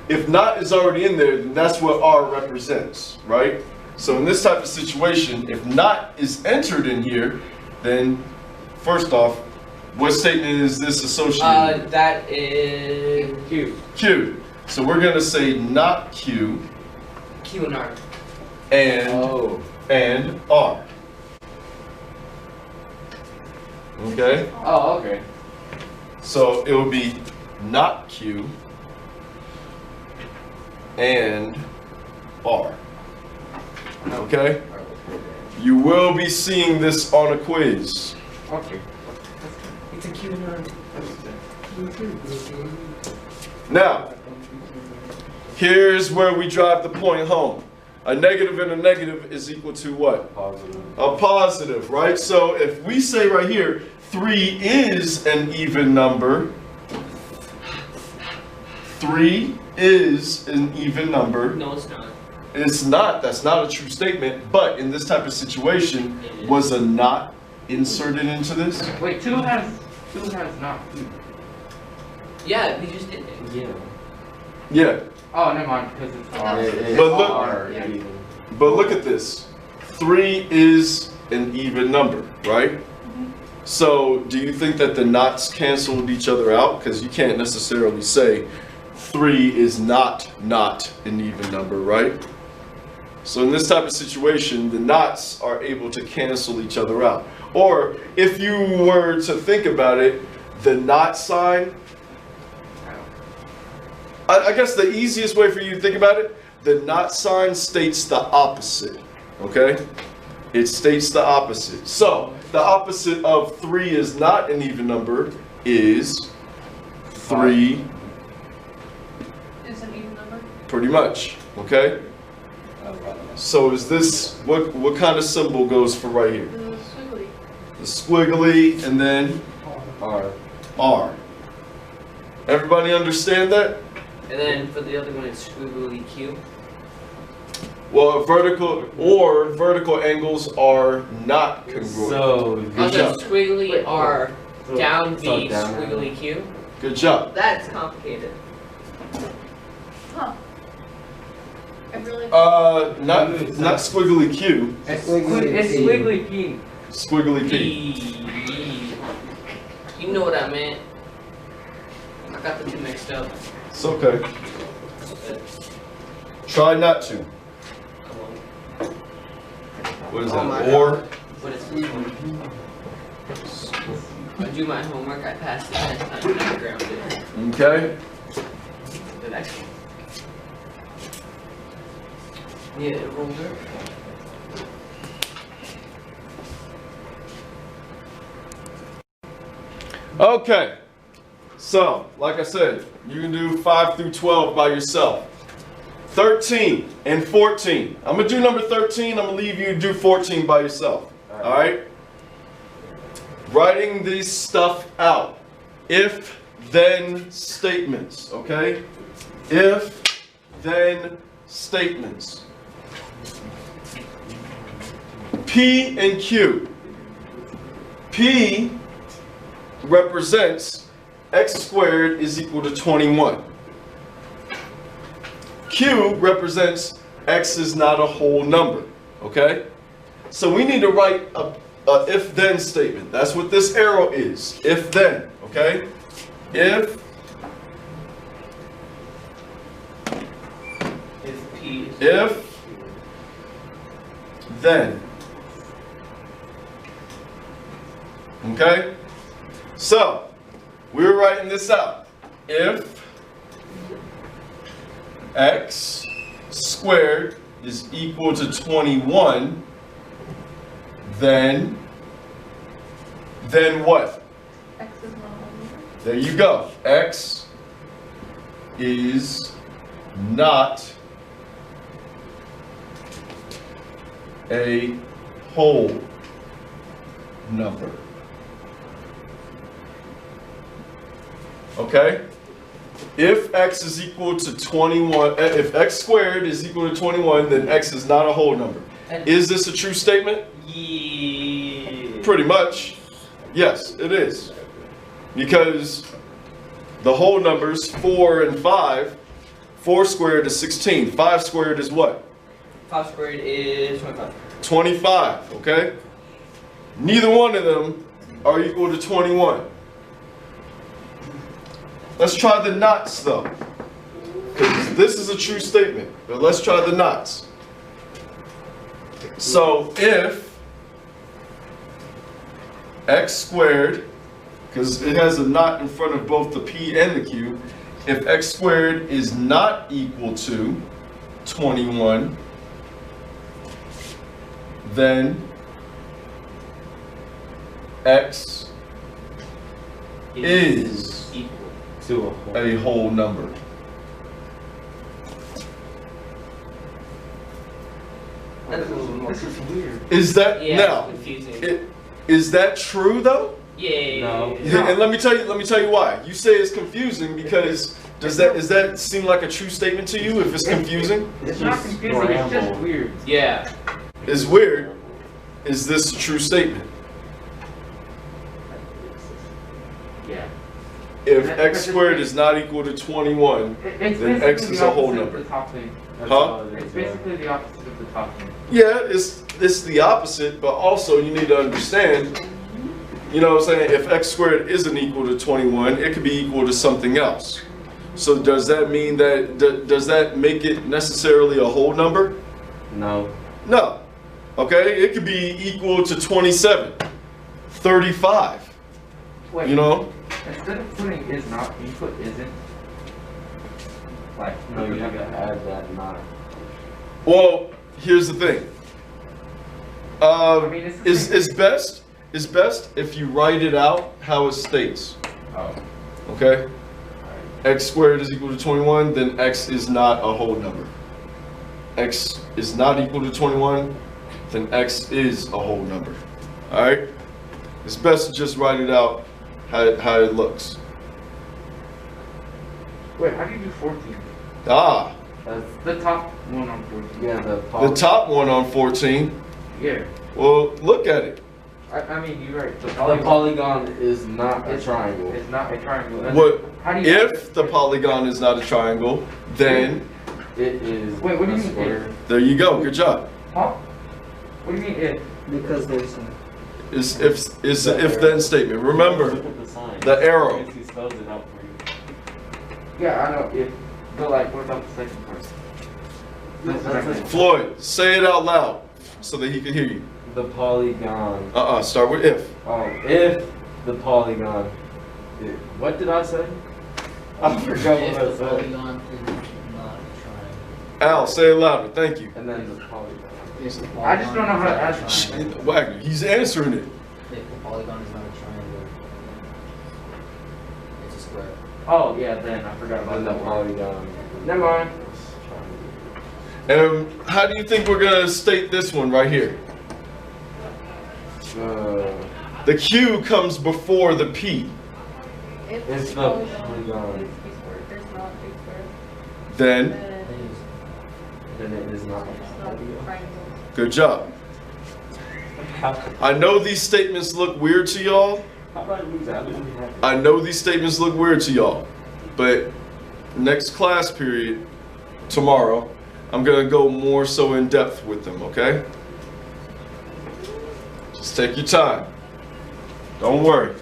if not is already in there, then that's what R represents, right? So in this type of situation, if not is entered in here, then first off, what statement is this associated with? That is Q. Q. So we're going to say not Q. Q and R. And R. Okay? Oh, okay. So it would be not Q and R. Okay? You will be seeing this on a quiz. Okay. It's a Q and R. Now, here's where we drive the point home. A negative and a negative is equal to what? Positive. A positive, right? So if we say right here, 3 is an even number. 3 is an even number. No, it's not. It's not. That's not a true statement. But in this type of situation, was a not inserted into this? Wait, 2 has not. Yeah, we just did it. Yeah. Yeah. Oh, never mind, because it's R. But look, R, Yeah. even. but look at this. 3 is an even number, right? So do you think that the nots canceled each other out? Because you can't necessarily say 3 is not an even number, right? So in this type of situation, the nots are able to cancel each other out. Or if you were to think about it, the not sign, I guess the easiest way for you to think about it, the not sign states the opposite, okay? It states the opposite. So the opposite of 3 is not an even number is 3. Is an even number? Pretty much, okay? So is this, what kind of symbol goes for right here? The squiggly. The squiggly and then R. R. Everybody understand that? And then for the other one, it's squiggly Q. Well, vertical angles are not congruent. So, Good Also, job. squiggly R, So- down so V, down. squiggly Q. Good job. That's complicated. Huh. I really. Not squiggly Q, It's squiggly P. squiggly P. P. You know what I meant. I got the two mixed up. It's okay. Try not to. What is Oh my that? Or But it's I do my homework, I passed the test, I'm not grounded. okay. Did I? Yeah, it rolled her. Okay. So, like I said, you can do 5 through 12 by yourself. 13 and 14. I'm gonna do number 13. I'm gonna leave you to do 14 by yourself. All right. Writing this stuff out. If then statements. Okay. If then statements. P and Q. P represents x squared is equal to 21. Q represents x is not a whole number, okay? So we need to write a if-then statement. That's what this arrow is, if-then, okay? If P. If then. Okay? So, we're writing this out. If x squared is equal to 21, then what? X is not a whole number. There you go. X is not a whole number. Okay? If x is equal to 21, if x squared is equal to 21, then x is not a whole number. Is this a true statement? Yeah. Pretty much. Yes, it is. Because the whole numbers, 4 and 5, 4 squared is 16. 5 squared is what? 5 squared is 25. 25, okay? Neither one of them are equal to 21. Let's try the knots though. 'Cause this is a true statement, but let's try the knots. So if x squared, because it has a knot in front of both the p and the q, if x squared is not equal to 21, then x is equal. To a whole number. That's a little more This is weird. Is that Yeah, now? it's confusing. Is that true though? Yeah. No. Yeah, and let me tell you why. You say it's confusing because does that seem like a true statement to you if it's confusing? It's not confusing, it's just weird. Yeah. It's weird. Is this a true statement? Yeah. If x squared is not equal to 21, It's then basically x is the a whole opposite number. of the top thing. Huh? It's basically the opposite of the top thing. Yeah, it's the opposite, but also you need to understand, you know what I'm saying, if x squared isn't equal to 21, it could be equal to something else. So does that mean that, does that make it necessarily a whole number? No. No. Okay, it could be equal to 27, 35, Wait, you know? instead of putting is not, you put isn't. Like, No, you have to add that not. Well, here's the thing. mean, it's the Is best if you write it out how it states. Oh. Okay? X squared is equal to 21, then x is not a whole number. X is not equal to 21, then x is a whole number. Alright? It's best to just write it out how it looks. Wait, how do you do 14? Ah, That's The top one on 14. yeah. the top one on 14. Yeah. Well, look at it. I mean, you're right. The The polygon polygon is not a is triangle. It's not a triangle. And What How do you if the polygon is not a triangle? Then It is. Wait, what do you a mean square. there you go. Good job. Huh? What do you mean if? Because there's Is an if then statement. Remember Look at the sign. the arrow. He spells it out for you. Yeah, I know if. But like, what about the second part? That's what I meant. Floyd, say it out loud so that he can hear you. The polygon. Start with if. Oh, if the polygon. What did I say? I forgot If what I the said. polygon is not a triangle. Al, say it louder. Thank you. And then the polygon. If the I just don't know how to polygon is ask. not a triangle- Wagner, he's answering it. If the polygon is not a triangle, it's a square. Oh yeah, then I forgot about And the that one. polygon. Never mind. And how do you think we're gonna state this one right here? The Q comes before the P. If It's the polygon polygon. is b squared, there's not b squared, Then, then Then it is not. it's not a triangle. good job. I know these statements look weird to y'all. How about we lose that? I know these statements look weird to y'all. But next class period, tomorrow, I'm gonna go more so in depth with them, okay? Just take your time. Don't worry.